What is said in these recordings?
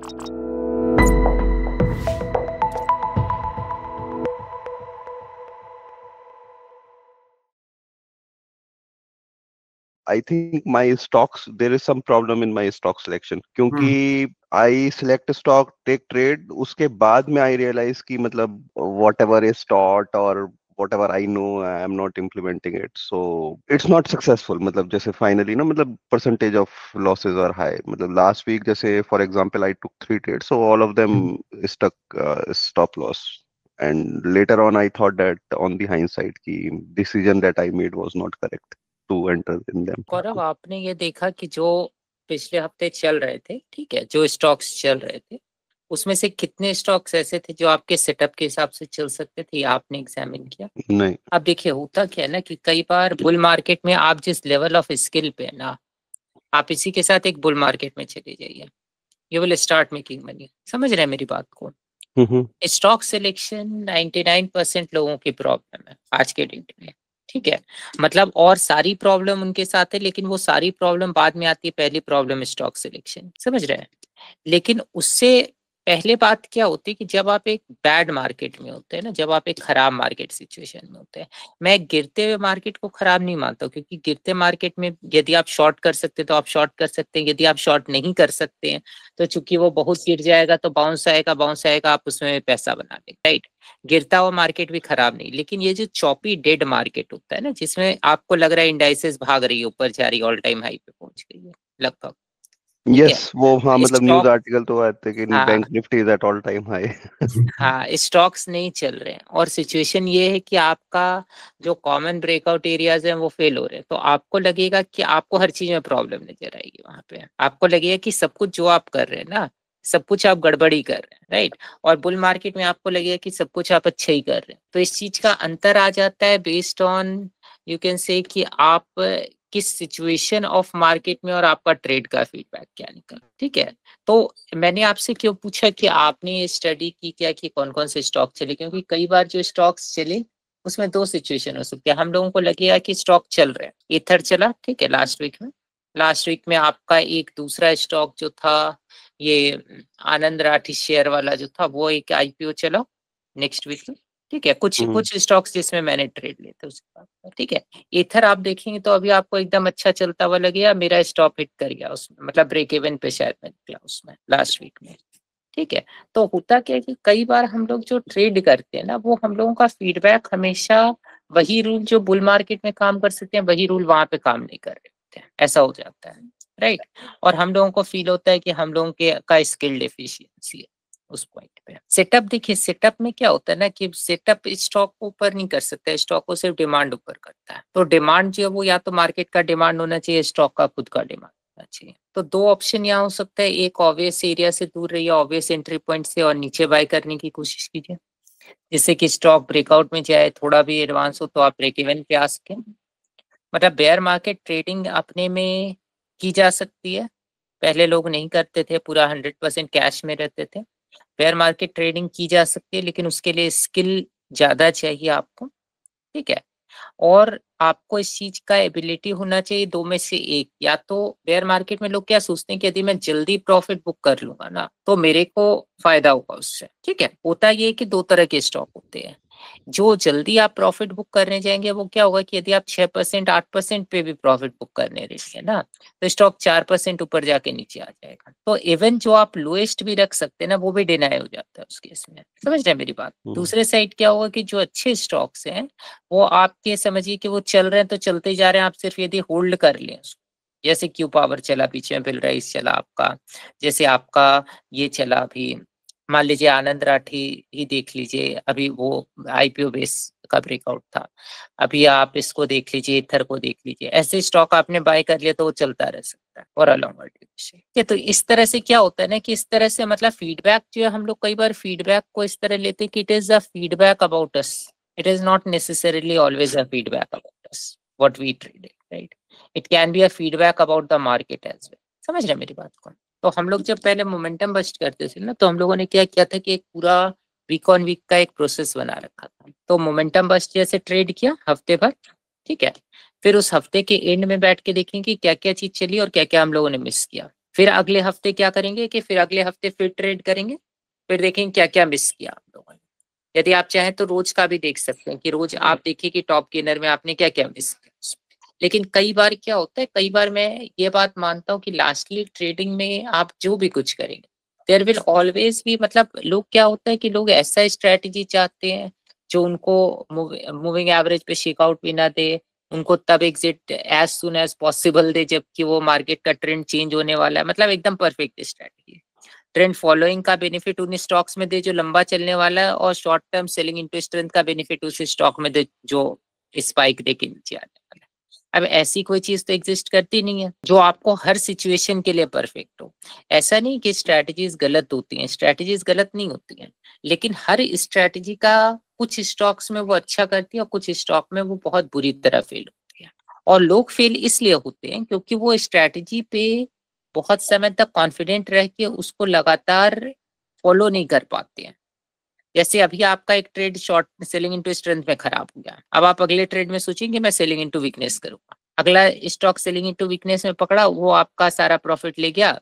I think my stocks, there is some problem in my stock selection, क्योंकि I select stock, take trade, उसके बाद में I realize कि मतलब whatever is taught or whatever I know, I am not implementing it, so it's not successful. मतलब जैसे finally ना, मतलब percentage of losses are high. मतलब last week जैसे for example I took 3 trades, so all of them stuck stop loss. And later on I thought that on the hindsight कि decision that I made was not correct to enter in them. गौरव, आपने ये देखा कि जो पिछले हफ्ते चल रहे थे, ठीक है, जो स्टॉक्स चल रहे थे, उसमें से कितने स्टॉक्स ऐसे थे जो आपके सेटअप के हिसाब से चल सकते थे, आपने एग्जामिन किया? नहीं। अब देखिए, होता क्या है ना कि कई बार बुल मार्केट में आप जिस लेवल ऑफ स्किल पे है ना, आप इसी के साथ एक बुल मार्केट में चले जाइए, you will start making money. समझ रहे हैं मेरी बात को? स्टॉक सिलेक्शन 99% लोगों की प्रॉब्लम है आज के डेट में, ठीक है। मतलब और सारी प्रॉब्लम उनके साथ है, लेकिन वो सारी प्रॉब्लम बाद में आती है, पहली प्रॉब्लम स्टॉक सिलेक्शन। समझ रहे हैं? लेकिन उससे पहले बात क्या होती है कि जब आप एक बैड मार्केट में होते हैं ना, जब आप एक खराब मार्केट सिचुएशन में होते हैं, मैं गिरते हुए मार्केट को खराब नहीं मानता हूँ, क्योंकि गिरते मार्केट में यदि आप शॉर्ट कर सकते हैं तो आप शॉर्ट कर सकते हैं, यदि आप शॉर्ट नहीं कर सकते हैं तो चूंकि वो बहुत गिर जाएगा तो बाउंस आएगा, आप उसमें पैसा बना लेंगे, राइट। गिरता हुआ मार्केट भी खराब नहीं, लेकिन ये जो चॉपी डेड मार्केट होता है ना, जिसमें आपको लग रहा है इंडाइसेस भाग रही है, ऊपर जा रही है, ऑल टाइम हाई पे पहुंच गई है लगभग, यस, वो हाँ, मतलब न्यूज स्टॉक, आर्टिकल तो आए थे कि bank Nifty is at all time high. हाँ, स्टॉक्स नहीं चल रहे हैं और सिचुएशन ये है कि आपका जो कॉमन ब्रेकआउट एरियाज हैं वो फेल हो रहे हैं, तो आपको लगेगा कि आपको हर चीज में प्रॉब्लम नजर आएगी। वहां पे आपको लगेगा कि सब कुछ जो आप कर रहे हैं ना, सब कुछ आप गड़बड़ी कर रहे हैं, राइट। और बुल मार्केट में आपको लगेगा कि सब कुछ आप अच्छा ही कर रहे हैं। तो इस चीज का अंतर आ जाता है based on, you can say, कि आप किस सिचुएशन ऑफ मार्केट में और आपका ट्रेड का फीडबैक क्या निकला, ठीक है। तो मैंने आपसे क्यों पूछा कि आपने स्टडी की क्या कि कौन कौन से स्टॉक चले, क्योंकि कई बार जो स्टॉक्स चले उसमें दो सिचुएशन हो सकती है। हम लोगों को लगेगा कि स्टॉक चल रहे हैं, ईथर चला, ठीक है, लास्ट वीक में आपका एक दूसरा स्टॉक जो था, ये आनंद राठी शेयर वाला जो था, वो एक आईपीओ चला नेक्स्ट वीक में, ठीक है। कुछ स्टॉक्स जिसमें मैंने ट्रेड लिए थे उसके बाद, ठीक है। ईथर आप देखेंगे तो अभी आपको एकदम अच्छा चलता हुआ लगेगा, मेरा स्टॉप हिट कर गया उसमें, मतलब ब्रेक इवन पे शायद मैं निकला उसमें लास्ट वीक में, ठीक है। तो होता क्या है कि कई बार हम लोग जो ट्रेड करते हैं ना, वो हम लोगों का फीडबैक हमेशा वही रूल जो बुल मार्केट में काम कर सकते हैं, वही रूल वहां पे काम नहीं कर रहे होते हैं, ऐसा हो जाता है, राइट। और हम लोगों को फील होता है कि हम लोगों के का स्किल डेफिशिएंसी है उस पॉइंट पे। सेटअप देखिए, सेटअप में क्या होता है ना कि सेटअप स्टॉक को ऊपर नहीं कर सकता है, स्टॉक को सिर्फ डिमांड ऊपर करता है। तो डिमांड जो है वो या तो मार्केट का डिमांड होना चाहिए, स्टॉक का खुद का डिमांड होना चाहिए। तो दो ऑप्शन यहाँ हो सकता है, एक ऑब्वियस एरिया से दूर रहिए, ऑब्वियस एंट्री पॉइंट से, और नीचे बाय करने की कोशिश कीजिए, जिससे कि स्टॉक ब्रेकआउट में जाए, थोड़ा भी एडवांस हो तो आप ब्रेक इवन पे आ सके। मतलब बेयर मार्केट ट्रेडिंग अपने में की जा सकती है, पहले लोग नहीं करते थे, पूरा 100% कैश में रहते थे। बेयर मार्केट ट्रेडिंग की जा सकती है, लेकिन उसके लिए स्किल ज्यादा चाहिए आपको, ठीक है। और आपको इस चीज का एबिलिटी होना चाहिए, दो में से एक। या तो बेयर मार्केट में लोग क्या सोचते हैं कि यदि मैं जल्दी प्रॉफिट बुक कर लूंगा ना तो मेरे को फायदा होगा उससे, ठीक है। होता ये है कि दो तरह के स्टॉक होते हैं, जो जल्दी आप प्रॉफिट बुक करने जाएंगे वो क्या होगा कि यदि आप 6% 8% पे भी प्रॉफिट बुक करने रेडी है ना, तो स्टॉक 4% ऊपर जाके नीचे आ जाएगा। तो इवन जो आप लोएस्ट भी रख सकते हैं ना, वो भी डिनाई हो जाता है उस केस में। समझ रहे हैं मेरी बात? दूसरे साइड क्या होगा कि जो अच्छे स्टॉक्स हैं वो आपके समझिए कि वो चल रहे हैं तो चलते जा रहे हैं, आप सिर्फ यदि होल्ड कर लें उसको, जैसे क्यू पावर चला, बीच में बिल राइस चला आपका, जैसे आपका ये चला अभी, मान लीजिए आनंद राठी ही देख लीजिए, अभी वो आईपीओ बेस का ब्रेकआउट था। अभी आप इसको देख लीजिए, इथर को देख लीजिए, ऐसे स्टॉक आपने बाय कर लिया तो वो चलता रह सकता है और अलॉन्ग ड्यूरेशन। तो इस तरह से क्या होता है ना कि इस तरह से मतलब फीडबैक जो है, हम लोग कई बार फीडबैक को इस तरह लेते हैं कि it is a feedback about us, it is not necessarily always a feedback about us what we traded, right? It can be a feedback about the market as well. समझ रहे हैं मेरी बात को? तो हम लोग जब पहले मोमेंटम बस्ट करते थे ना, तो हम लोगों ने क्या किया था कि एक पूरा वीक ऑन वीक का एक प्रोसेस बना रखा था। तो मोमेंटम बस्ट जैसे ट्रेड किया हफ्ते भर, ठीक है। फिर उस हफ्ते के एंड में बैठ के देखें कि क्या क्या चीज चली और क्या क्या हम लोगों ने मिस किया। फिर अगले हफ्ते क्या करेंगे कि फिर अगले हफ्ते फिर ट्रेड करेंगे, फिर देखेंगे क्या क्या मिस किया आप लोगों ने। यदि आप चाहें तो रोज का भी देख सकते हैं कि रोज आप देखिए कि टॉप गेनर में आपने क्या क्या मिस किया। लेकिन कई बार क्या होता है, कई बार मैं ये बात मानता हूँ कि लास्टली ट्रेडिंग में आप जो भी कुछ करेंगे देयर विल ऑलवेज भी, मतलब लोग क्या होता है कि लोग ऐसा स्ट्रेटजी चाहते हैं जो उनको मूविंग एवरेज पे शेकआउट भी ना दे, उनको तब exit as soon as possible they जबकि वो मार्केट का ट्रेंड चेंज होने वाला है, मतलब एकदम परफेक्ट स्ट्रेटजी। ट्रेंड फॉलोइंग का बेनिफिट उन स्टॉक्स में दे जो लंबा चलने वाला है, और short term selling into strength का बेनिफिट उस स्टॉक में दे जो स्पाइक दे के नीचे आने वाला है। अब ऐसी कोई चीज तो एग्जिस्ट करती नहीं है जो आपको हर सिचुएशन के लिए परफेक्ट हो। ऐसा नहीं कि स्ट्रैटेजीज गलत होती हैं, स्ट्रैटेजीज गलत नहीं होती हैं, लेकिन हर स्ट्रैटेजी का कुछ स्टॉक्स में वो अच्छा करती है और कुछ स्टॉक में वो बहुत बुरी तरह फेल होती है। और लोग फेल इसलिए होते हैं क्योंकि वो स्ट्रैटेजी पे बहुत समय तक कॉन्फिडेंट रह के उसको लगातार फॉलो नहीं कर पाते हैं। जैसे अभी आपका एक trade short selling into strength में खराब हो गया, अब आप अगले ट्रेड में सोचेंगे मैं सेलिंग इनटू वीकनेस करूंगा, अगला स्टॉक सेलिंग इनटू वीकनेस में पकड़ा, वो आपका सारा प्रॉफिट ले गया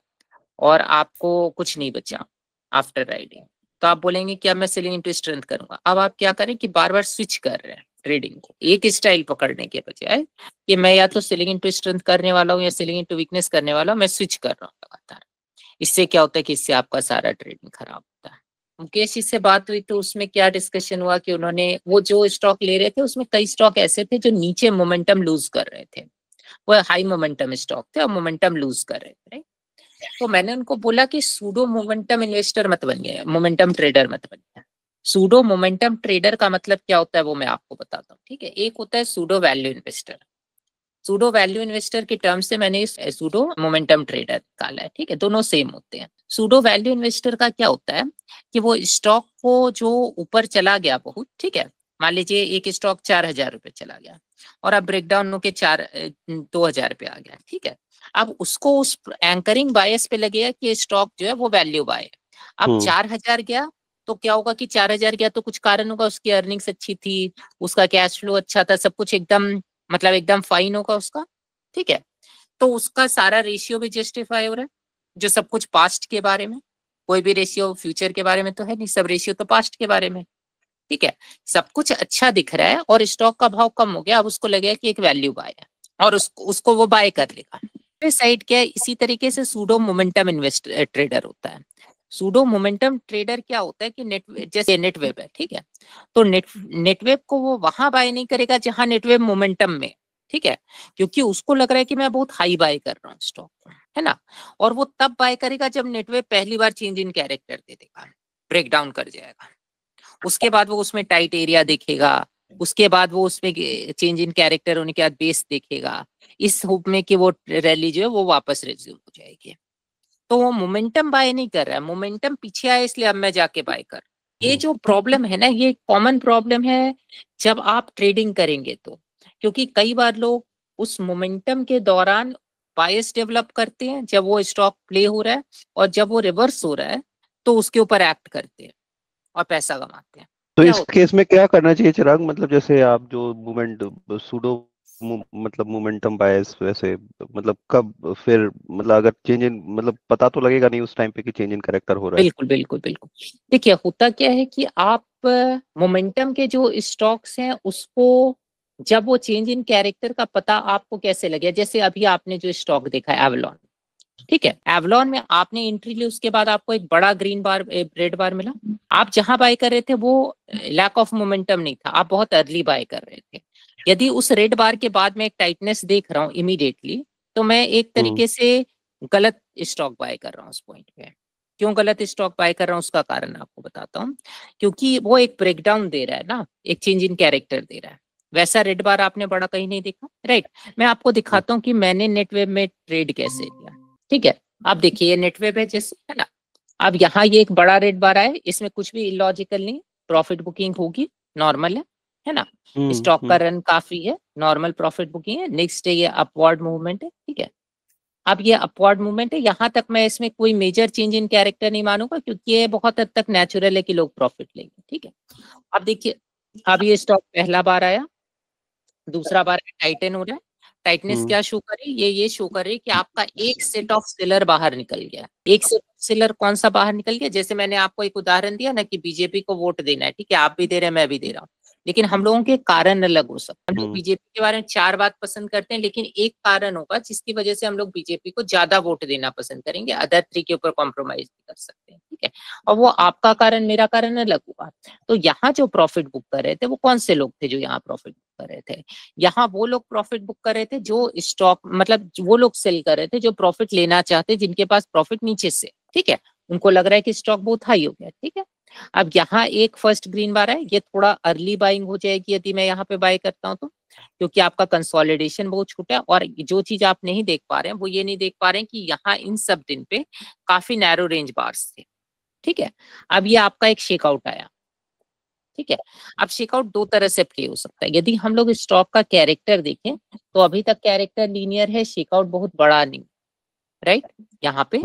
और आपको कुछ नहीं बचा आफ्टर राइडिंग। तो आप बोलेंगे कि अब मैं सेलिंग इनटू स्ट्रेंथ करूंगा। अब आप क्या करें कि बार बार स्विच कर रहे हैं ट्रेडिंग को, एक स्टाइल पकड़ने के बजाय कि मैं या तो सेलिंग इनटू स्ट्रेंथ करने वाला हूँ या सेलिंग इनटू वीकनेस करने वाला हूँ, मैं स्विच कर रहा हूँ लगातार। इससे क्या होता है कि इससे आपका सारा ट्रेडिंग खराब होता है। मुकेश जी से बात हुई तो उसमें क्या डिस्कशन हुआ कि उन्होंने वो जो स्टॉक ले रहे थे उसमें कई स्टॉक ऐसे थे जो नीचे मोमेंटम लूज कर रहे थे, वो हाई मोमेंटम स्टॉक थे और मोमेंटम लूज कर रहे थे। तो मैंने उनको बोला कि सूडो मोमेंटम इन्वेस्टर मत बनिए, मोमेंटम ट्रेडर मत बनिए। सूडो मोमेंटम ट्रेडर का मतलब क्या होता है वो मैं आपको बताता हूँ, ठीक है। एक होता है pseudo value investor, pseudo value investor के टर्म से मैंने सूडो मोमेंटम ट्रेडर निकाला है, ठीक है, दोनों सेम होते हैं। सूडो वैल्यू इन्वेस्टर का क्या होता है कि वो स्टॉक को जो ऊपर चला गया बहुत, ठीक है, मान लीजिए एक स्टॉक 4,000 रुपए चला गया और अब ब्रेकडाउन होके 2,000 रुपए आ गया, ठीक है। अब उसको उस एंकरिंग बायस पे लगेगा कि स्टॉक जो है वो वैल्यू बाय है। अब 4,000 गया तो क्या होगा कि 4,000 गया तो कुछ कारण होगा, उसकी अर्निंग्स अच्छी थी, उसका कैश फ्लो अच्छा था, सब कुछ एकदम मतलब एकदम फाइन होगा उसका, ठीक है। तो उसका सारा रेशियो भी जस्टिफाई हो रहा है, जो सब कुछ पास्ट के बारे में, कोई भी रेशियो फ्यूचर के बारे में तो है नहीं, सब रेशियो तो पास्ट के बारे में, ठीक है। सब कुछ अच्छा दिख रहा है और स्टॉक का भाव कम हो गया, अब उसको लगेगा कि एक वैल्यू बाय है और उसको वो बाय कर लेगा। साइड क्या है, इसी तरीके से सूडो मोमेंटम इन्वेस्ट ट्रेडर होता है। सूडो मोमेंटम ट्रेडर क्या होता है कि जैसे नेटवेब है, ठीक है, तो नेटवेब को वो वहां बाय नहीं करेगा जहां नेटवेब मोमेंटम में, ठीक है, क्योंकि उसको लग रहा है कि मैं बहुत हाई बाय कर रहा हूँ स्टॉक, है ना। और वो तब बाय करेगा जब नेटवेब पहली बार चेंज इन कैरेक्टर दे देगा, ब्रेक डाउन कर जाएगा, उसके बाद वो उसमें टाइट एरिया देखेगा, उसके बाद वो उसमें चेंज इन कैरेक्टर होने के बाद बेस देखेगा, इस होप में कि वो रैली जो है वो वापस रिज्यूम हो जाएगी। तो वो मोमेंटम बाय नहीं कर रहा है, मोमेंटम पीछे आया इसलिए अब मैं जाके बाय कर। ये जो प्रॉब्लम है ना, ये कॉमन प्रॉब्लम है जब आप ट्रेडिंग करेंगे तो, क्योंकि कई बार लोग उस मोमेंटम के दौरान बायस डेवलप करते हैं जब वो स्टॉक प्ले हो रहा है, और जब वो रिवर्स हो रहा है तो उसके ऊपर एक्ट करते हैं और पैसा कमाते हैं। तो क्या इस होता केस में क्या करना चाहिए चिराग, मतलब जैसे आप जो सूडो मतलब मोमेंटम बायस वैसे, मतलब कब फिर मतलब अगर चेंज इन मतलब पता तो लगेगा नहीं उस टाइम पे कि चेंज इन कैरेक्टर हो रहा है। बिल्कुल बिल्कुल बिल्कुल। देखिए होता क्या है कि आप मोमेंटम के जो स्टॉक्स हैं उसको जब वो चेंज इन कैरेक्टर का पता आपको कैसे लगे, जैसे अभी आपने जो स्टॉक देखा है एवलॉन, ठीक है, एवलॉन में आपने एंट्री ली, उसके बाद आपको एक बड़ा ग्रीन बार रेड बार मिला, आप जहां बाय कर रहे थे वो लैक ऑफ मोमेंटम नहीं था, आप बहुत अर्ली बाय कर रहे थे। यदि उस रेड बार के बाद मैं एक टाइटनेस देख रहा हूँ इमीडिएटली, तो मैं एक तरीके से गलत स्टॉक बाय कर रहा हूँ उस पॉइंट पे। क्यों गलत स्टॉक बाय कर रहा हूँ उसका कारण आपको बताता हूँ, क्योंकि वो एक ब्रेकडाउन दे रहा है ना, एक चेंज इन कैरेक्टर दे रहा है, वैसा रेड बार आपने बड़ा कहीं नहीं देखा, राइट। मैं आपको दिखाता हूँ कि मैंने नेटवेब में ट्रेड कैसे लिया, ठीक है। आप देखिए ये नेटवेब है जैसे, है ना। अब यहाँ ये एक बड़ा रेड बार आया, इसमें कुछ भी इलॉजिकल नहीं, प्रॉफिट बुकिंग होगी, नॉर्मल है ना। स्टॉक का रन काफी है, नॉर्मल प्रॉफिट बुकिंग है, नेक्स्ट डे ये अपवर्ड मूवमेंट है, ठीक है। अब ये अपवर्ड मूवमेंट है, यहाँ तक मैं इसमें कोई मेजर चेंज इन कैरेक्टर नहीं मानूंगा क्योंकि ये बहुत हद तक नेचुरल है कि लोग प्रॉफिट लेंगे, ठीक है। अब देखिए अब ये स्टॉक पहला बार आया, दूसरा बार टाइटन हो रहा है, टाइटनेस क्या शो कर रही है? ये शो कर रही है कि आपका एक सेट ऑफ सेलर बाहर निकल गया। एक सेट ऑफ सेलर कौन सा बाहर निकल गया? जैसे मैंने आपको एक उदाहरण दिया ना कि बीजेपी को वोट देना है, ठीक है, आप भी दे रहे हैं, मैं भी दे रहा हूँ, लेकिन हम लोगों के कारण अलग हो सकते हैं। हम लोग बीजेपी के बारे में 4 बात पसंद करते हैं, लेकिन एक कारण होगा जिसकी वजह से हम लोग बीजेपी को ज्यादा वोट देना पसंद करेंगे, अदर 3 के ऊपर कॉम्प्रोमाइज भी कर सकते हैं, ठीक है, और वो आपका कारण मेरा कारण अलग होगा। तो यहाँ जो प्रॉफिट बुक कर रहे थे वो कौन से लोग थे जो यहाँ प्रॉफिट बुक कर रहे थे? यहाँ वो लोग प्रॉफिट बुक कर रहे थे जो स्टॉक, मतलब वो लोग सेल कर रहे थे जो प्रॉफिट लेना चाहते, जिनके पास प्रॉफिट नीचे से, ठीक है, उनको लग रहा है कि स्टॉक बहुत हाई हो गया, ठीक है। अब यहाँ एक फर्स्ट ग्रीन बार है, ये थोड़ा अर्ली बाइंग हो जाएगी यदि मैं यहाँ पे बाय करता हूँ तो, क्योंकि आपका कंसोलिडेशन बहुत छोटा है। और जो चीज आप नहीं देख पा रहे हैं वो ये नहीं देख पा रहे हैं कि यहाँ इन सब दिन पे काफी नैरो रेंज बार्स थे, ठीक है। अब ये आपका एक शेकआउट आया, ठीक है। अब शेकआउट 2 तरह से प्ले हो सकता है। यदि हम लोग स्टॉक का कैरेक्टर देखें तो अभी तक कैरेक्टर लीनियर है, शेकआउट बहुत बड़ा नहीं, राइट, यहाँ पे।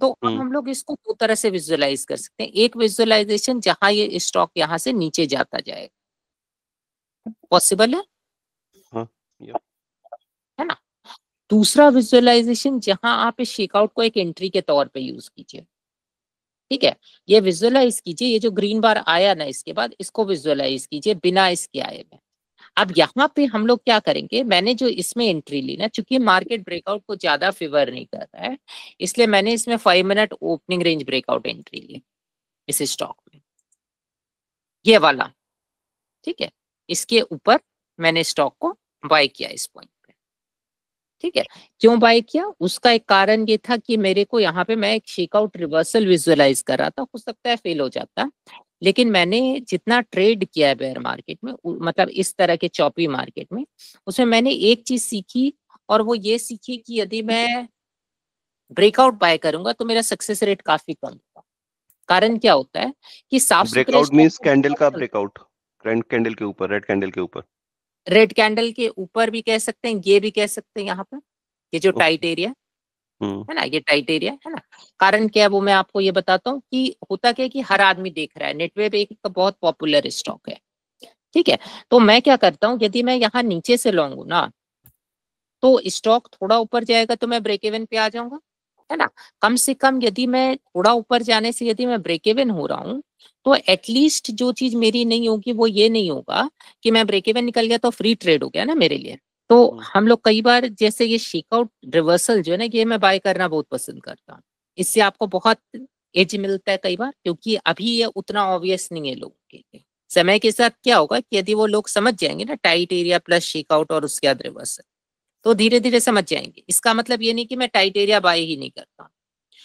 तो अब हम लोग इसको 2 तरह से विजुअलाइज कर सकते हैं। एक विजुअलाइजेशन जहां ये स्टॉक यहाँ से नीचे जाता जाएगा, पॉसिबल है, है ना। दूसरा विजुअलाइजेशन जहां आप इस शेकआउट को एक एंट्री के तौर पे यूज कीजिए, ठीक है। ये विजुअलाइज कीजिए, ये जो ग्रीन बार आया ना इसके बाद, इसको विजुअलाइज कीजिए बिना इसके आए में। अब यहाँ पे हम लोग क्या करेंगे, मैंने जो इसमें एंट्री ली ना, चूंकि मार्केट ब्रेकआउट को ज्यादा फेवर नहीं कर रहा है, इसलिए मैंने इसमें 5 minute opening range breakout entry ली इस स्टॉक में, ये वाला, ठीक है। इसके ऊपर मैंने स्टॉक को बाय किया इस पॉइंट पे, ठीक है। क्यों बाय किया? उसका एक कारण ये था कि मेरे को यहाँ पे मैं एक शेकआउट रिवर्सल विजुअलाइज कर रहा था, हो सकता है फेल हो जाता, लेकिन मैंने जितना ट्रेड किया है बेयर मार्केट में, मतलब इस तरह के चॉपी मार्केट में, उसमें मैंने एक चीज सीखी, और वो ये सीखी कि यदि मैं ब्रेकआउट बाय करूंगा तो मेरा सक्सेस रेट काफी कम होगा। कारण क्या होता है कि साफ सुथरे ब्रेकआउट मींस कैंडल का ब्रेकआउट, कैंडल के ऊपर, रेड कैंडल के ऊपर, रेड कैंडल के ऊपर भी कह सकते हैं, ये भी कह सकते हैं, यहाँ पर ये जो टाइट एरिया है ना, ये टाइट एरिया है ना। कारण क्या है वो मैं आपको ये बताता हूँ कि होता क्या है कि हर आदमी देख रहा है, नेटवेब एक तो बहुत पॉपुलर स्टॉक है, ठीक है। तो मैं क्या करता हूँ, यदि मैं यहाँ नीचे से लूंगा ना, तो स्टॉक थोड़ा ऊपर जाएगा तो मैं ब्रेक इवन पे आ जाऊंगा, है ना। कम से कम यदि मैं थोड़ा ऊपर जाने से यदि मैं ब्रेक इवन हो रहा हूँ, तो एटलीस्ट जो चीज मेरी नहीं होगी वो ये नहीं होगा कि मैं ब्रेक इवन निकल गया तो फ्री ट्रेड हो गया ना मेरे लिए। तो हम लोग कई बार जैसे ये शेकआउट रिवर्सल जो है ना, ये मैं बाय करना बहुत पसंद करता हूँ। इससे आपको बहुत एज मिलता है कई बार, क्योंकि अभी ये उतना ऑब्वियस नहीं है लोगों के लिए। समय के साथ क्या होगा कि यदि वो लोग समझ जाएंगे ना टाइट एरिया प्लस शेकआउट और उसके बाद रिवर्सल, तो धीरे धीरे समझ जाएंगे। इसका मतलब ये नहीं कि मैं टाइट एरिया बाय ही नहीं करता।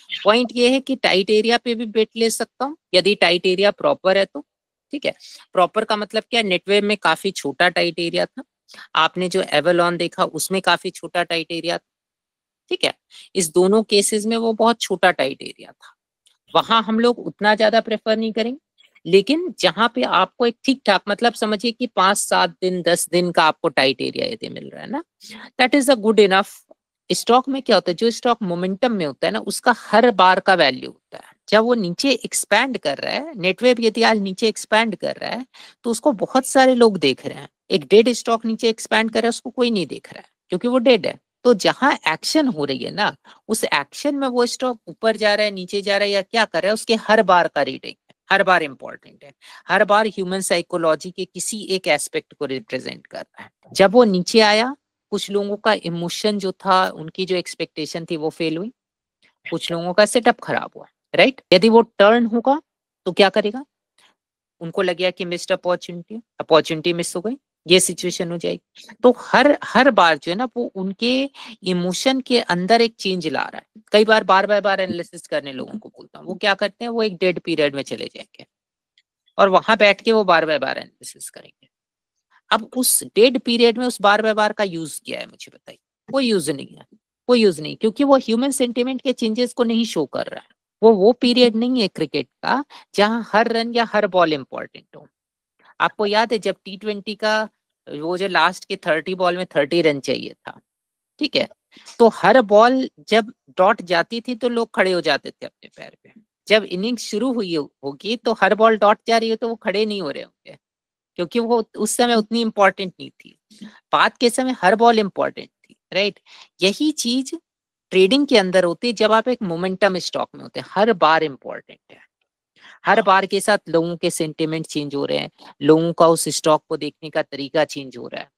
पॉइंट ये है कि टाइट एरिया पे भी बेट ले सकता हूँ यदि टाइट एरिया प्रॉपर है तो, ठीक है। प्रॉपर का मतलब क्या, नेटवेब में काफी छोटा टाइट एरिया था, आपने जो एवलॉन देखा उसमें काफी छोटा टाइट एरिया था, ठीक है। इस दोनों केसेस में वो बहुत छोटा टाइट एरिया था, वहां हम लोग उतना ज्यादा प्रेफर नहीं करेंगे। लेकिन जहां पे आपको एक ठीक ठाक, मतलब समझिए कि 5-7 दिन 10 दिन का आपको टाइट एरिया यदि मिल रहा है ना, that is a good enough. Stock में क्या होता है, जो स्टॉक मोमेंटम में होता है ना, उसका हर बार का वैल्यू होता है। जब वो नीचे एक्सपैंड कर रहा है, नेटवेब यदि आज नीचे एक्सपैंड कर रहा है, तो उसको बहुत सारे लोग देख रहे हैं। एक डेड स्टॉक नीचे एक्सपैंड कर रहा है, उसको कोई नहीं देख रहा है क्योंकि वो डेड है। तो जहां एक्शन हो रही है ना, उस एक्शन में वो स्टॉक ऊपर जा रहा है, नीचे जा रहा है या क्या कर रहा है, उसके हर बार का रीडिंग हर बार इंपॉर्टेंट है। हर बार ह्यूमन साइकोलॉजी के किसी एक एस्पेक्ट को रिप्रेजेंट कर रहा है। जब वो नीचे आया, कुछ लोगों का इमोशन जो था, उनकी जो एक्सपेक्टेशन थी वो फेल हुई, कुछ लोगों का सेटअप खराब हुआ, राइट। यदि वो टर्न होगा तो क्या करेगा, उनको लगेगा कि मिस्ड अपॉर्चुनिटी, अपॉर्चुनिटी मिस हो गई, ये सिचुएशन हो जाएगी। तो हर हर बार जो है ना, वो उनके इमोशन के अंदर एक चेंज ला रहा है। कई बार बार एनालिसिस करने लोगों को बोलता हूँ, वो क्या करते हैं, वो एक डेड पीरियड में चले जाएंगे और वहां बैठ के वो बार एनालिसिस करेंगे। अब उस डेड पीरियड में उस बार का यूज किया है, मुझे बताइए। कोई यूज नहीं है, कोई यूज नहीं, क्योंकि वो ह्यूमन सेंटिमेंट के चेंजेस को नहीं शो कर रहा है। वो पीरियड नहीं है क्रिकेट का जहां हर रन या हर बॉल इंपॉर्टेंट हो। आपको याद है जब T20 का वो जो लास्ट के 30 बॉल में 30 रन चाहिए था, ठीक है, तो हर बॉल जब डॉट जाती थी तो लोग खड़े हो जाते थे अपने पैर पे। जब इनिंग्स शुरू हुई होगी तो हर बॉल डॉट जा रही है तो वो खड़े नहीं हो रहे होंगे, क्योंकि वो उस समय उतनी इंपॉर्टेंट नहीं थी। बात के समय हर बॉल इंपॉर्टेंट थी। राइट। यही चीज ट्रेडिंग के अंदर होती है जब आप एक मोमेंटम स्टॉक में होते हैं। हर बार इंपॉर्टेंट है, हर बार के साथ लोगों के सेंटिमेंट चेंज हो रहे हैं, लोगों का उस स्टॉक को देखने का तरीका चेंज हो रहा है,